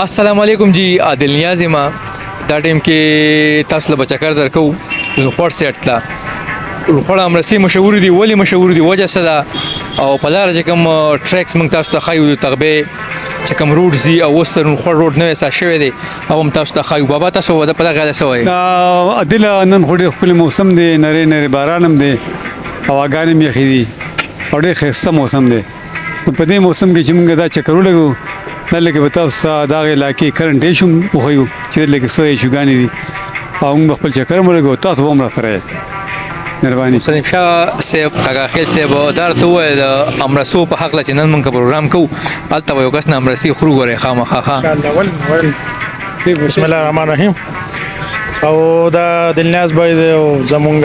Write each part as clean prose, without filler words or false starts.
السلام علیکم جی عادل نیاز ما دا ټیم کې تاسو له بچکر درکو لوخړ سیټ لا لوخړ امرسي مشهور دي ولی مشهور دي وجه صدا او په لار چې کوم ټریکس موږ تاسو ته خایو تغبه چې کوم روډ زی او وسترن خور روډ نه وسه شوی دی او هم تاسو ته خایو بابا تاسو د په لغه سوې عادل نن خو ډېر خپل موسم دی نری نری باران هم دی هواګانې مې خېدي او ډېر ښایسته موسم دی په دې موسم کې چې موږ دا چکرو لګو دلته به تاسو دا علاقې کرنټ شوم وخیو چې لکه سوې شوګانی دي او موږ خپل چکر مو لګو تاسو هم را سره مهرباني سلیم شاه صاحب کاغه خیل صاحب دار ته د امرسو په حق لا چې نن موږ پروګرام کوو البته یو کس نه امرسي خرو غره خامخا بسم الله الرحمن الرحیم او دا دلناز بای زمونږ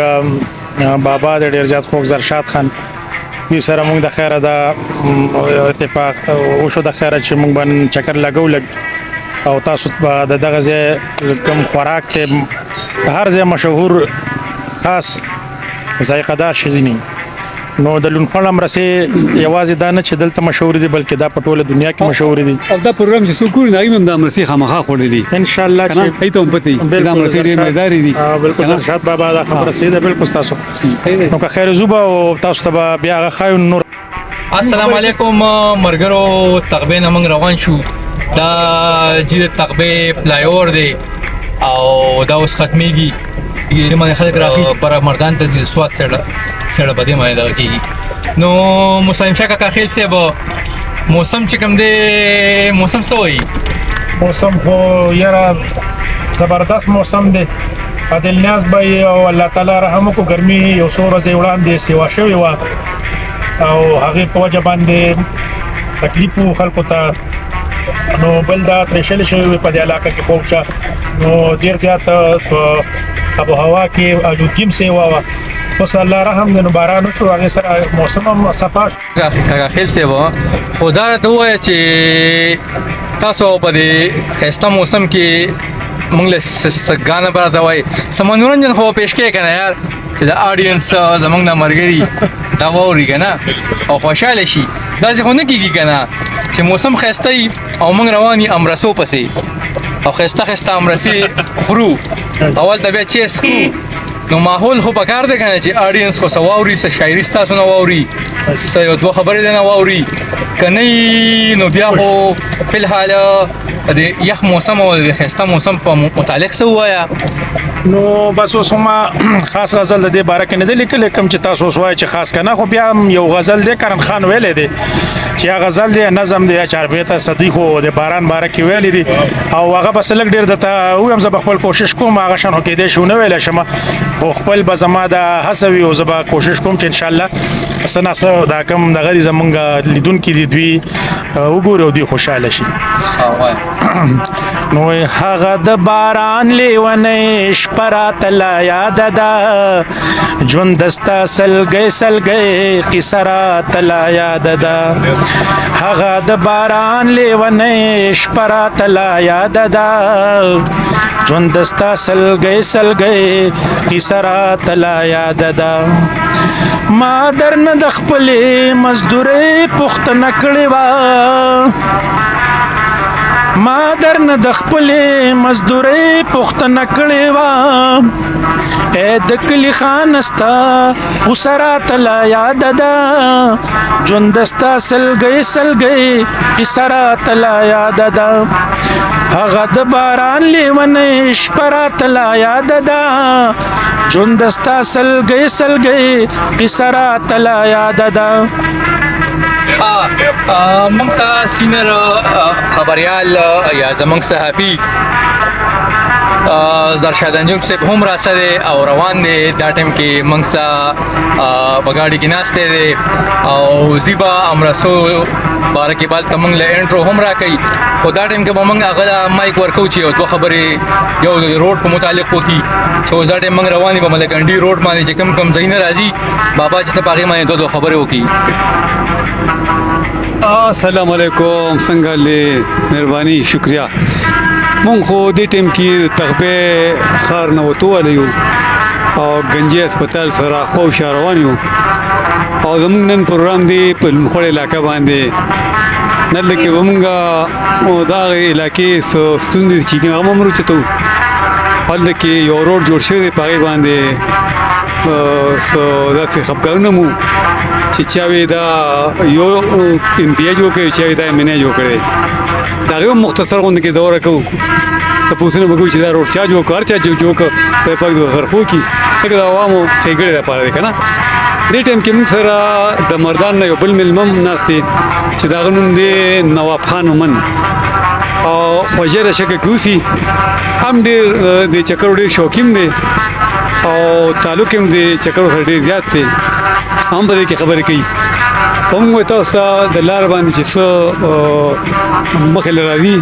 بابا د ډیر زیات خوږ زرشاد خان وی سره موږ د خیره دا اتفاق او شو د خیره چې موږ باندې چکر لګو لګ او تاسو د دغه ځای کوم خوراک کې هر ځای مشهور خاص ذایقه دار شیزنی نو د لونخړ امرسي یوازې دا نه چې دلته مشهور دي بلکې دا په ټوله دنیا کې مشهور دي او دا پروګرام چې څوک نه ایم د امرسي خامخا خولې ان شاء الله چې ایته هم پتی د امرسي ډېر مزداري دي بالکل شاد بابا دا خبره سیده بالکل تاسو نو که خیر زوبا او تاسو ته بیا خایو نور السلام علیکم مرګرو تغبه نه موږ روان شو دا جید تغبه فلای اور دی او دا اوس ختميږي یې باندې خلک راځي پر مردان ته د سواد سره بده مې دا کیږي نو مسلم شاه کا خیل سے موسم چې کوم دی موسم سوئی موسم خو یاره زبردست موسم دی عادل نیاز بای او الله تعالی رحم کو ګرمي یو څو ورځې وړاندې سیوا شوی و او هغه په وجه باندې تکلیف خلکو ته نو بل دا ترشل شوی په دې علاقه کې پوښه نو ډیر زیات ابو هوا کې الوکیم سیوا و اوس الله رحم دې باران شو هغه سره موسم هم صفا کاغه خیل سے خدا ته وای چې تاسو په دې خسته موسم کې موږ له سګانه پر دا وای سمنورنجن خو پېښ کې کنه یار چې د اډینس زمونږ د مرګري دا ووري کنه او خوشاله شي دا ځکه نه کیږي کنه چې موسم خسته او موږ رواني امرسو پسې او خسته امرسي خرو اول ته بیا چیس نو ماحول خو پکار دی کنه چې اډینس خو سواوري س شاعري تاسو نو ووري س یو دوه خبرې نه ووري کني نو بیا خو په الحال د یخ موسم او د خسته موسم په متعلق څه وایا نو بس اوس هم خاص غزل د دې باره کې نه دی لیکل کوم چې تاسو وایي چې خاص کنه خو بیا یو غزل دی کرن خان ویلې دی چې غزل دی نظم دی چاربیته صدیق او د باران باره کې ویلې دی او هغه بس لګ ډیر دته او هم زه خپل کوشش کوم هغه شنو کې دی شو نه ویل شمه خو خپل به زما د حسوي او زه کوشش کوم چې ان شاء الله سناسو دا کم د غری زمونږ لیدون کې دی دوی وګورو دی خوشاله شي نو هغه د باران لیونه شپرات لا یاد ده ژوند دستا سلګي قصرات لا یاد ده هغه د باران لیونه شپرات لا یاد ده ژوند دستا سلګي قصرات لا یاد ده ما درن د خپلې مزدوري پختنه کړې وا ما درن د خپلې مزدوري پختنه کړې وا اې د کلی خانستا وسرات لا یاد ده ژوند دستا سلګي قصرات لا یاد ده هغه د باران لیونه شپرات لا یاد ده ژوند دستا سلګي قصرات لا یاد ده موږ سره سینر خبريال یا زمونږ صحافي زرشاد انجم صاحب هم را سره او روان دي دا ټیم کې موږ سره بغاړي کې ناشته دي او زیبا امرسو بارکه بال تمنګ له انټرو هم را کوي خدا ټیم کې موږ هغه مایک ورکو چې دوه خبرې یو د روډ په متعلق وکي چې دا ټیم موږ رواني په ملکنډي روډ باندې چې کم ځای نه راځي بابا چې په هغه باندې دوه خبرې وکي السلام علیکم څنګه له مهرباني شکریا مونږ خو دې ټیم کې تغبه خار نه وته ولیو او گنجي هسپتال سره خو شاروان یو او زمونږ نن پروګرام دی په لوخړ علاقہ باندې دلته کې ومونږه دا علاقې ستونزې چې دي هغه هم وروچتو. هلته کې یو روډ جوړ شوی دی په هغې باندې داسې خفګانونه مو چې چا وی دا یو امپی جوړ کړی چا وی دا ایم این اے جوړ کړی. د هغې هم مختصر غوندې کې دوره کوو تپوسونه به کوو چې دا روډ چا جوړ کړ هر چا جوړ کړ خدای پاک دې خیر خو کړي ځکه د عوامو ښېګړې دپاره دی که نه. دې ټایم کې موږ سره د مردان نه یو بل مېلمه هم ناست دی چې د هغه نوم دی نواب خان مومن او خوږه د شکه کې اوسي هم ډېر د چکرو ډېر شوقین دی او تعلق هم د چکرو سره ډېر زیات دی هم په دې کې خبرې کوي. هم وایي تاسو ته د لار باندې چې څه مخې له راځي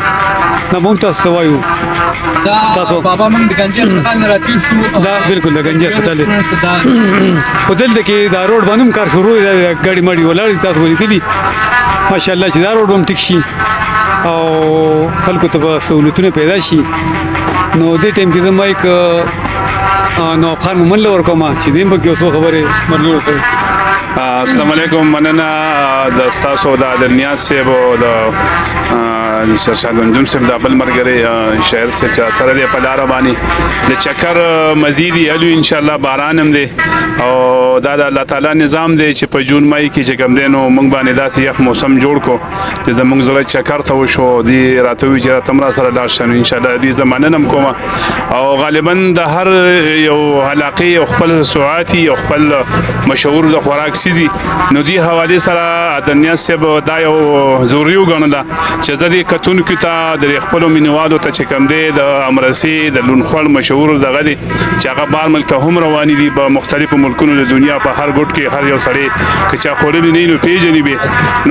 نه به هم تاسو ته وایو. تاسو بابا موږ د ګنجې هسپتال نه راتېر شو. دا بالکل د ګنجې هسپتال دی خو دلته کې دا روډ باندې هم کار شروع دی ګاډي ماډي ولاړ دي تاسو ولیدلي ماشاءالله چې دا روډ به هم ټیک شي او خلکو ته به سهولتونه پیدا شي. نو دې ټایم کې زه مایک نواب خان مومن له ورکوم چې دې هم پکې یو څو خبرې مرجوړ کړي. السلام علیکم مننه د ستاسو د عادل صاحب او د شرشاد انجم صاحب د بل مرګري شهر صاحب چې سره دی په لار باندې د چکر مزید یلو ان شاء الله باران هم دی او دا د الله تعالی نظام دی چې په جون مای کې چې کوم دی نو موږ باندې داسې یخ موسم جوړ کو چې زموږ زړه چکر ته وشو دی راته وی چې تمرا سره لاړ شنو ان شاء الله دې زمانه نم کومه او غالبا د هر یو علاقې او خپل سعاتی او خپل مشهور د خوراک سيزي نو دی حواله سره دنیا صاحب دا یو ضروري وګڼله چې زه دې کتون کې ته د خپل مینوالو ته چې کوم دی د امرسي د لونخوړ مشهور دغه دی چې هغه بار ملک ته هم رواني دي په مختلفو ملکونو د دنیا په هر ګوټ کې هر یو سړی که چا خوړلی نه نو پیژني به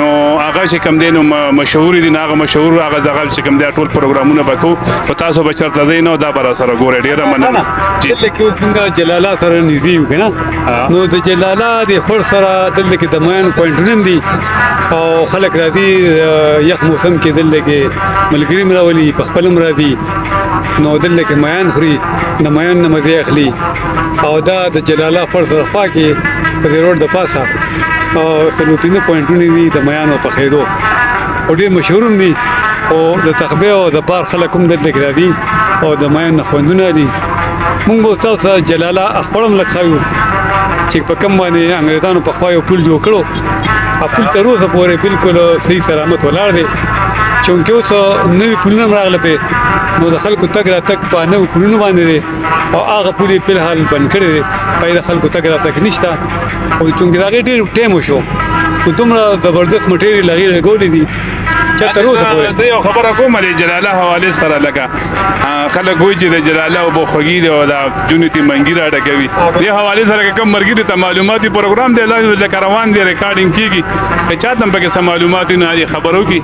نو هغه چې کوم دی نو مشهور دي هغه مشهور هغه دغه چې کوم دی ټول پروګرامونه وکړو او تاسو به چرته دی نو دا بر سره ګوره ډیره مننه. دلته کې اوس موږ جلاله سره نږدې یو که نه نو د جلاله د خور سره دلته کې د میان پوینټونه دي او خلک راځي یخ موسم کې دلته کې ملګري هم راولي په خپل هم راځي نو دلته کې میان خوري د میان نه مزې اخلي او دا د جلاله خور سره خوا کې په دې روډ د پاسه او سلوټینه پوینټونه دي د میانو په خیدو او ډېر مشهور هم دي او د تخبې او د پار خلک هم دلته کې راځي او د میان نه خوندونه دي. مونږ به ستاسو سره جلاله اخوړم لږ ښایو چې په کوم باندې انګریزانو پخوا یو پل جوړ کړو پل تر اوسه پورې بالکل صحیح سلامت ولاړ دی چونکې اوس نوي پلونه هم راغله پې نو د خلکو تګ راتګ په نوي پلونو باندې دی او هغه پل یې فلحال بند کړی دی پای د خلکو تګ راتګ نشته او چونکې د هغې ډېر ټایم وشو نو دومره زبردست مټیریل هغې لګولی دي چې تر اوسه پورې. زه یو خبره کوم د جلاله حواله سره لکه خلک وایي چې د جلاله اوبه خوږې دي او د جنتي منګي راډکوي دې حواله سره که کوم مرګري ته معلوماتي پروګرام دی لکه روان دی ریکارډینګ کېږي که چا ته هم پکې څه معلومات نه دي خبر وکړي.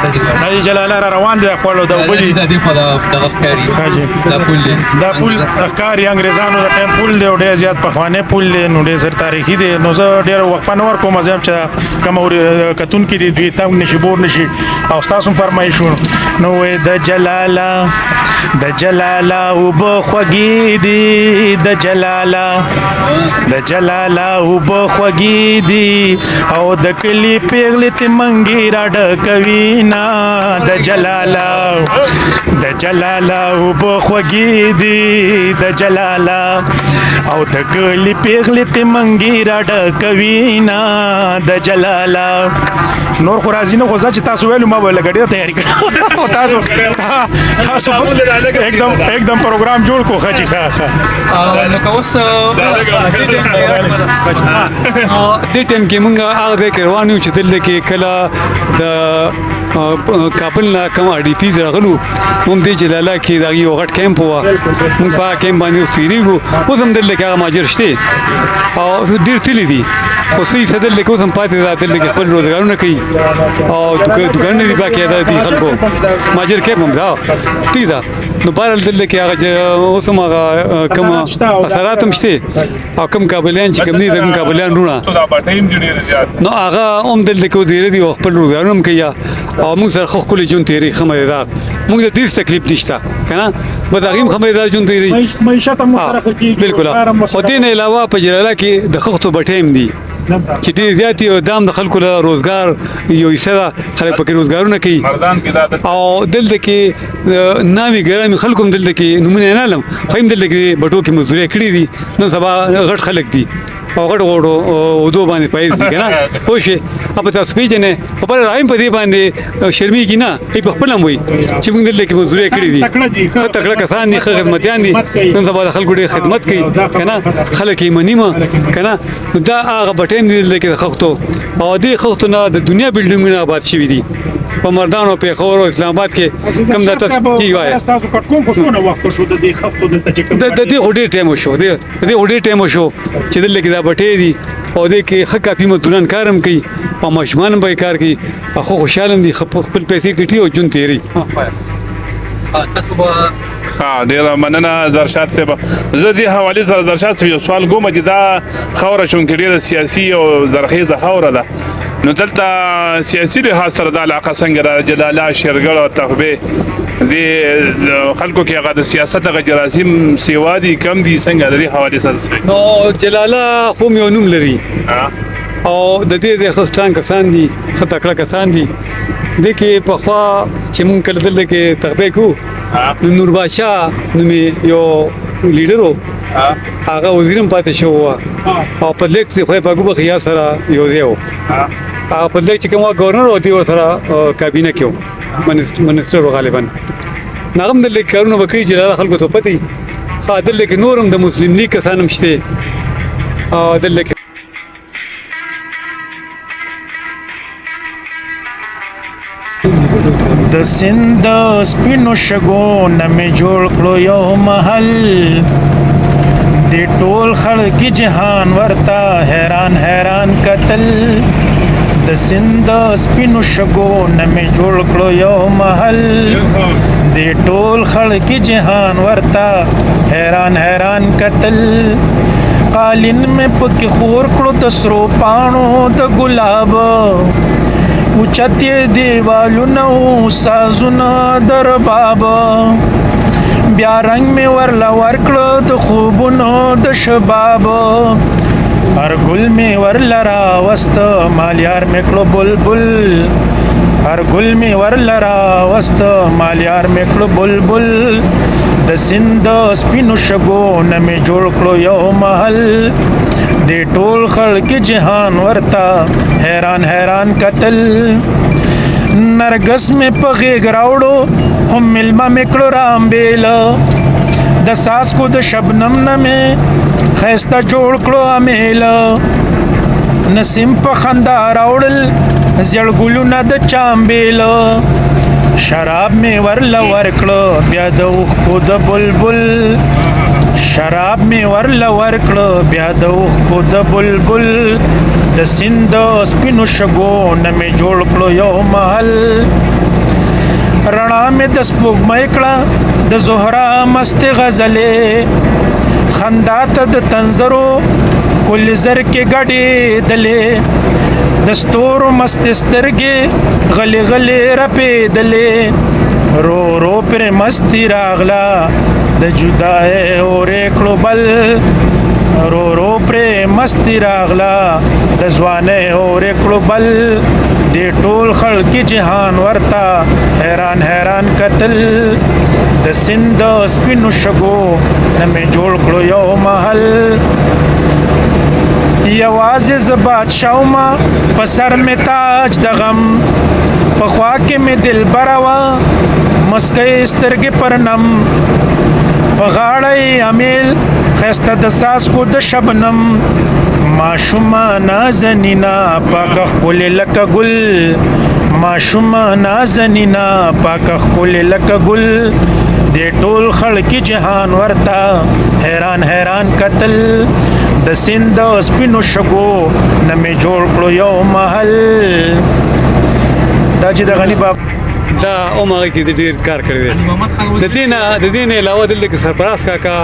دا جلاله را روان دی خپل د وبلي د دې په دغه ښکاري دا پل دی دا پل ښکاري انګریزانو د ټایم پل دی او ډېر زیات پخوانی پل دی نو ډېر زر تاریخي دی نو زه ډېر وقفه نه ورکوم زه هم چې کوم کتون کې دي دوی تنګ نشي بور نشي او ستاسو هم فرمایشونه نو د جلاله اوبه خوږې دي د جلاله اوبه خوږې دي او د کلي پیغلې ته منګي راډکوي د جلاله اوبه خوږې دي د جلاله او د کلي پیغلې ته منګي راډکوي د جلاله. نور خو راځي نه خو ځکه چې تاسو ویلو ما به لږ ډېره تیاري کړې او تاسو एकदम پروګرام جوړ کو خاجي ښه نو که اوس دې ټایم کې مونږ هغه ځای کې روان یو چې دلته کې کله د کابل نه کوم RDPs راغلو هم دې جلاله کې د هغې یو غټ کیمپ وه مونږ په هغه کیمپ باندې اوس تېرېږو اوس هم دلته کې هغه مهاجر شته او ډېر تللي دي خو صحیح څه دلته کې اوس هم پاتې ده دلته کې خپل روزګارونه کوي او دوکانونه دي باقاعده دي خلکو مهاجر کیمپ هم ده ټیک ده نو بهرحال دلته کې هغه اوس هم هغه کوم اثرات هم شته او کوم کابلیان چې کوم دي د کوم کابلیان وروڼه نو هغه هم دلته کې ودرېدلي دي او خپل روزګارونه هم کوي او موږ سره ښه ښکلی ژوند تېروي ښه مزېدار موږ ته هېڅ تکلیف نشته که نه به د هغې هم ښه مزېدار ژوند تېروي بالکل خو دې نه علاوه په جلاله کې د خښتو بټۍ هم دي چې ډېر زیات او دام د خلکو له روزګار یو حصہ ده خلک پکې روزګارونه کوي مردان کې دا او دلته کې نامي ګرامي خلکو هم دلته کې نمونه نه علم خو هم دلته کې بټو کې مزدوري کړې دي نن سبا غټ خلک دي او غټ غوړو او دو باندې پیسې کنه خو شي په تاسو پیژنې په پر رایم په دې باندې شرمي کی نه ای په خپل هم وي چې موږ دلته کې مزدوري کړې دي تکړه کسان دي خدمتيان دي نن سبا خلکو ډېر خدمت کوي کنه خلک یې منیمه کنه دا هغه بټیم دي چې خختو او دې خختو نه د دنیا بلډینګونه آباد شوي دي په مردانو په خور او اسلام آباد کې کم د تاسو کی وای تاسو کټکوم خو څونه وخت شو د دې خفتو د تجکم د دې هډې ټیم شو د دې هډې ټیم شو چې دلته کې دا بټې دي او دې کې خکا پی مدونن کارم کوي او مشمان به کار کوي خو خوشاله دي خپل پیسې کټي او جون تیری تاسو به ها ډیر مننه درشاد صاحب زه دې حواله سره درشاد صاحب یو سوال کوم چې دا خوره چون کې ډیره سیاسي او زرخیزه خوره ده نو دلته سیاسي لحاظ سره د علاقه څنګه ده جلاله شیرګل او تخبه دې خلکو کې هغه د سیاست هغه جراثیم سیوا دي کم دي څنګه د دې حواله سره نو جلاله خو یو نوم لري او د دې د خستان کسان دي ستکړه کسان دي د کې په خوا چې مونږ کله دلته کې تخبه کو نور بادشاہ نو یو لیډرو هغه وزیرم پاتې شو او په لیک څخه په ګوبه خیا سره یو ځای هغه په لیک چې کوم گورنر او دی ور سره کابینه کې منسټر غالبا نغم د لیک کارونه وکړي چې خلکو ته پتی خاطر لیک نورم د مسلم لیگ کسانم شته او د لیک د سند سپینو شګو نمې جوړ کړو یو محل د ټول خلک جهان ورتا حیران حیران قتل د سند سپینو شګو نمې جوړ کړو یو محل د ټول خلک جهان ورتا حیران حیران قتل قالین مې پکې خور کړو د سرو پانو د ګلاب اوچتې دیوالونه او سازونه در بابا بیا رنگ می ورلا ورکړه د خوبونو د شباب هر ګل می ورلا راوست مالیار می کړو بلبل هر ګل می ورلا راوست مالیار می کړو بلبل د سند سپینو شګو نمې جوړ کړو یو محل د ټول خلک جهان ورتا حیران حیران قتل نرګس می په غېږ راوړو هم ملما می کړو رامبیل د ساس کو د شبنم نمې خیسته جوړ کړو امیل نسیم په خندا راوړل زړ ګلونه د چامبیل شراب می ورلا ورکړو بیا د اوخو د بلبل شراب می ورلا ورکړو بیا د اوخو د بلبل د سند سپینو شګو نمې جوړ کړو یو محل رڼا می د سپوږمۍ کړه د زهرا مست غزلې خندا ته د تنظرو کل زر کې غړې دلې د ستورو مست سترګې غلي غلي رپې دلې رو رو پر مستی راغلا د جدای اورې کړو بل رو رو پر مستی راغلا د ځوانې اورې کړو بل د ټول خلک جهان ورتا حیران حیران قتل د سند سپینو شګو نمې جوړ کړو یو محل یوازې ز بادشاہ ما په سر می تاج د غم په خوا کې می دل بروا مسکې سترګې پرنم په غاړه امیل خسته د ساس کو د شبنم ماشوما نازنینا پاک خپل لکه ګل ماشوما نازنینا پاک خپل لکه ګل د ټول خلک جهان ورتا حیران حیران قتل د سند سپینو شګو نمې جوړ کړو یو محل دا چې د غنی باب دا عمر کې د ډیر کار کړی دی د دین علاوه دلته کې سرپراز کاکا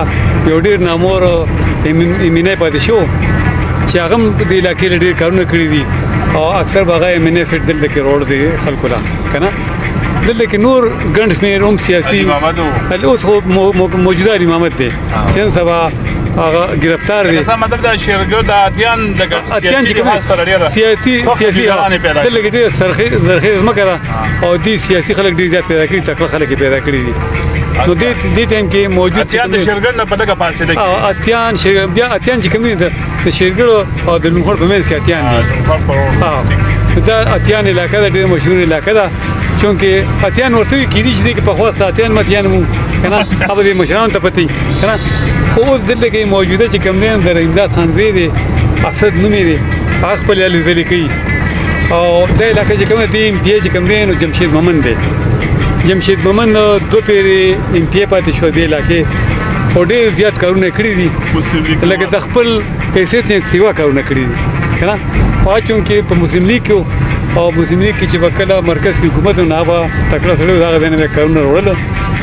یو ډیر نامور امینه پاتې شو چې هغه د علاقې ډیر کارونه کړی دي او اکثر باغه امینه فټ دلته کې روډ دی خلکو لا کنه دلته کې نور ګڼ شمېر هم سیاسي اوس موجوده امامت دی چې سبا هغه گرفتار دي دا مطلب دا شیرګر د اتیان د اتیان چې کوم سیاسي دلته کې زرخیز مکه ده او دي سیاسي خلک ډیر زیات پیدا کړي تکړه خلک پیدا کړي دي نو دې ټایم کې موجود اتیان د شیرګر نه پټه پاسې دي اتیان چې کوم دي د شیرګر او د لومړ په منځ کې اتیان دي دا اتیان علاقه ده ډیر مشهور علاقه ده چونکه اتیان ورته کېدی چې په خوا ساتیان متیان مو کنه هغه به مشران ته پتی کنه خو اوس دلته کې موجوده چې کوم نه د امداد خانزي دي اقصد نومې دي هغه خپل علي ذلی کوي او د علاقې چې کوم دي بي چې کوم دي نو جمشید مومن دی جمشید مومن دوه پیری ام پی پاتې شو دی علاقې او ډېر زیات کارونه کړی دي لکه د خپل پیسې نه سیوا کارونه کړی دي کنه او چونکه په مسلم لیگ کې او مسلم لیگ کې چې وکړه مرکز کی حکومت نه هغه تکړه سره دا غوښنه کارونه وړل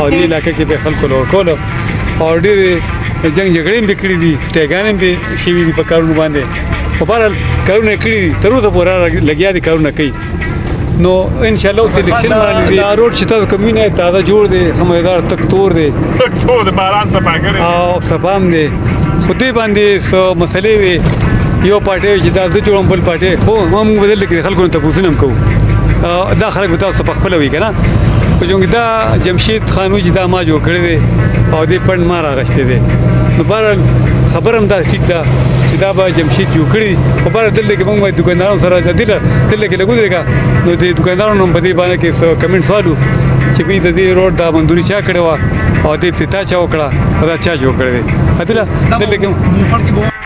او دې علاقې کې به خلکو لور کول او ډېر جنگ جګړې هم کړې دي سټیګان هم شي وي په کارونه باندې په بهر کارونه کړې تر اوسه پورې لګیا دي کارونه کوي نو ان شاء الله سلیکشن باندې دا روډ چې تاسو کومینه تازه جوړ دي سمجھدار تک تور دي ټول د باران صفا کړي او صفام دي خو دې باندې سو مسلې وي یو پارټي چې دا د جوړم بل پارټي خو موږ بدل کې خلکو ته پوښتنه کوو دا خلک به تاسو په خپل وی کنه په جونګ دا جمشید خانو چې دا ما جوړ کړی دی او دې پند ما راغشته دی نو بهر خبرم دا ټیک ده چې دا به جمشید جوړ کړی په بهر دلته کې موږ دکاندارانو سره دلته کې لګولېګا نو دې دکاندارانو په دې باندې کې کمنټ والو چې په دې روډ دا منځوري چا کړو او دې افتتاح چا وکړه دا چا جوړ کړی دی دلته کې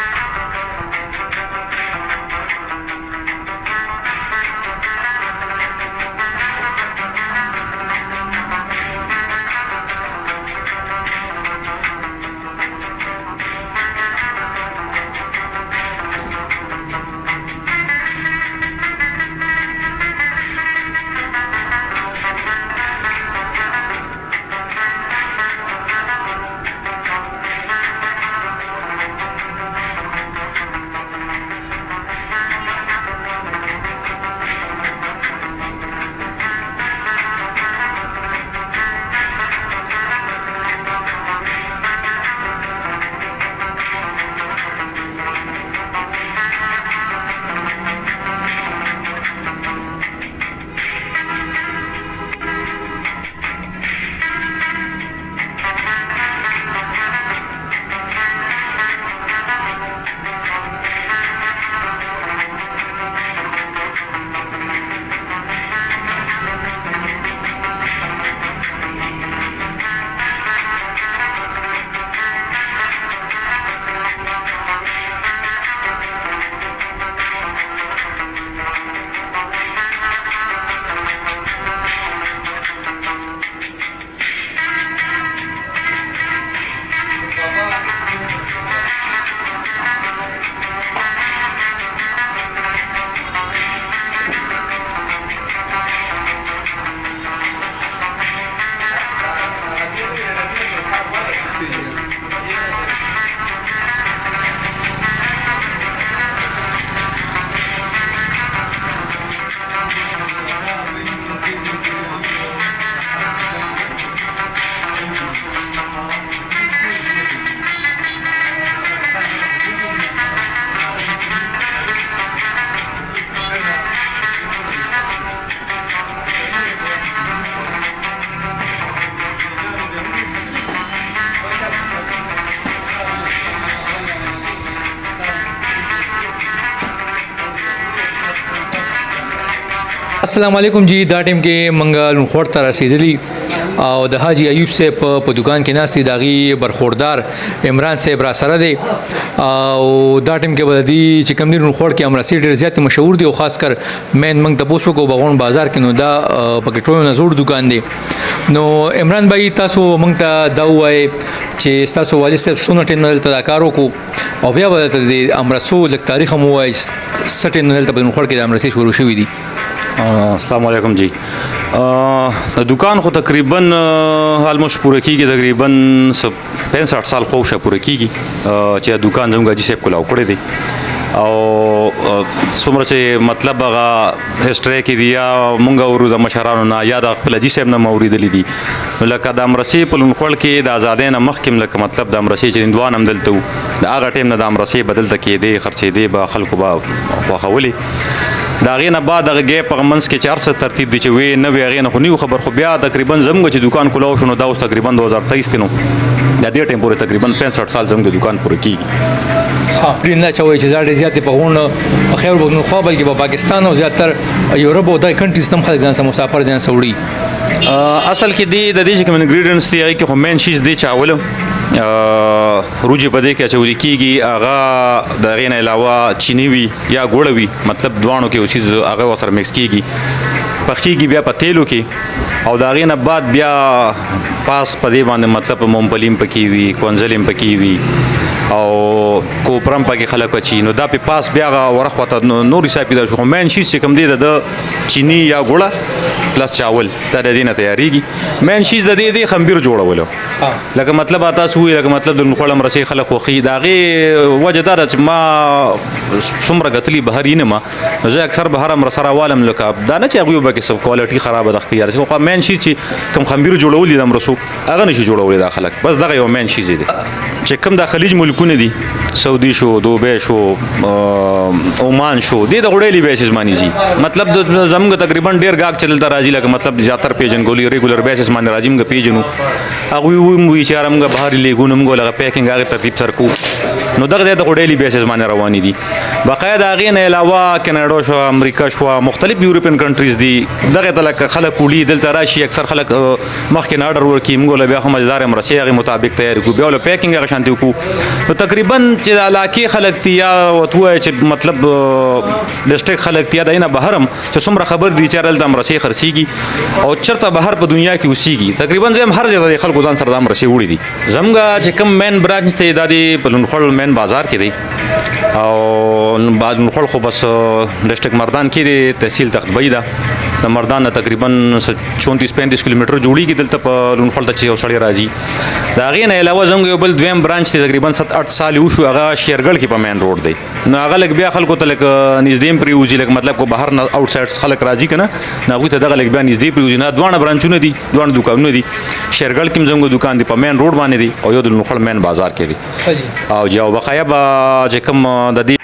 السلام علیکم جی دا ټیم کې منګل خور ته رسیدلی او د حاجی ایوب صاحب په دکان کې ناستي داغي برخوردار عمران صاحب را سره دی او دا ټیم کې بددي چې کوم دین خور کې امر سي ډیر زیات مشهور دی او خاص کر مین منګ د پوسو کو بغون بازار کې نو دا په ټولو نزور دکان دی نو عمران بھائی تاسو مونږ ته دا وای چې تاسو والي صاحب سونه ټیم نل تداکارو کو او بیا بدته دی امرسو لک تاریخ مو وای سټین نل ته په خور کې د امرسي شروع شوې دي السلام علیکم جی دکان خو تقریبا آلموست پوره کیږي تقریبا 65 سال خو شه پوره کیږي چې دکان زموږ جی سیب کولاو کړی دی او څومره چې مطلب هغه هسټری کې دی یا مونږ اورو د مشرانو نه یا د خپل حاجي صاحب نه مو اورېدلي دي لکه د امرسي په لونخوړ کې د ازادۍ نه مخکې لکه مطلب د امرسي چې هندوان هم دلته وو د هغه ټایم نه د امرسي به دلته کېدې خرڅېدې به خلکو به خوښولې د هغې نه بعد هغه ګیپ هغه منځ کې چې هر څه ترتیب دی چې وې نه وې هغې نه خو نیو خبر خو بیا تقریبا زموږ چې دکان کولاو شو نو دا اوس تقریبا 2023 کې نو د دې ټایم پورې تقریبا 65 سال زموږ د دکان پورې کېږي ها پرې نه چوي چې زړه زیاتې په غونډه خیر وګنو خو بلکې په پاکستان او زیاتر یورپ او دای کنټریز تم خلک ځان سره مسافر ځان سوړي اصل کې دی د دې چې کوم انګریډینټس دی هغه کې خو مین شیز دی چاول روجي په دې کې اچول کېږي هغه د هغې نه علاوه چینی وي یا ګوړه وي مطلب دواړو کې اوسیز هغه ورسره مکس کېږي پخېږي بیا په تیلو کې او د هغې نه بعد بیا پاس په دې باندې مطلب مونګفلي هم پکې وي کونځل هم پکې وي او کوپرم پکې خلک اچي نو دا په پاس بیا ورخوته نور حساب پیدا شو خو مین شیز چې کوم دی د چینی یا ګوړه پلس چاول دا د دې نه تیاریږي مین شیز د دې دی خمبیر جوړولو لکه مطلب تاسو وی لکه مطلب د لونخوړ مرسي خلک خوخي دا غي وجه دا چې ما څومره غتلی بهر نه ما زه اکثر بهر مرسره والم لکه دا نه چې هغه به کې سب کوالټي خراب د اختیار چې مین شیز چې کوم خمبیر جوړولې د مرسو هغه نشي جوړولې د خلک بس دغه یو مین شیز دی چې کوم د خلیج ملکونه دي سعودي شو دوبه شو عمان شو د غړېلی بیسز مانی زی مطلب د زموږ تقریبا ډیر غاک چلل د راځي لکه مطلب زیاتر پیجن ګولي ریګولر بیسز مانی راځي موږ پیجنو هغه وی چې موږ بهر لیګونو موږ لغه پیکینګ هغه ترتیب سره کو نو دغه د غړېلی بیسز مانی روان دي باقاعده هغه نه علاوه کینیډا شو امریکا شو مختلف یورپین کنټریز دي دغه تلک خلک وړي دلته راشي اکثر خلک مخکې نه اډر ورکي موږ له بیا هم مزدار مرسي هغه مطابق تیار کو بیا له پیکینګ هغه شانتي کو نو تقریبا چې د علاقې خلک تي یا وتوه چې مطلب ډسټریکټ خلک تي دا نه بهرم چې څومره خبر دي چې رل د مرسي خرسيږي او چرته بهر په دنیا کې اوسيږي تقریبا زم هر ځای د خلکو ځان سره د مرسي وړي دي زمګه چې کوم مین برانچ ته د په لونخوړ مین بازار کې دی او بعد لونخوړ خو بس ډسټریکټ مردان کې دی تحصیل تختبې ده د مردان تقریبا 34-35 کیلومتر جوړیږي دلته په لونخوړ ته چې یو سړی راځي دا غي نه علاوه زموږ یو بل دویم برانچ ته تقریبا 7-8 سال وشو هغه شیرګل کې په مین روډ دی نو هغه لګ بیا خلکو ته لګ نږدې پری وځي لګ مطلب کو بهر نه آوټ سایډ خلک راځي کنه نو هغه ته دغه لګ بیا نږدې پری وځي نه دوه برانچونه دي دوه دکانونه دي شیرګل کې زموږ دکان دی په مین روډ باندې دی او یو د لونخوړ مین بازار کې دی او جو بقایا با چې کوم د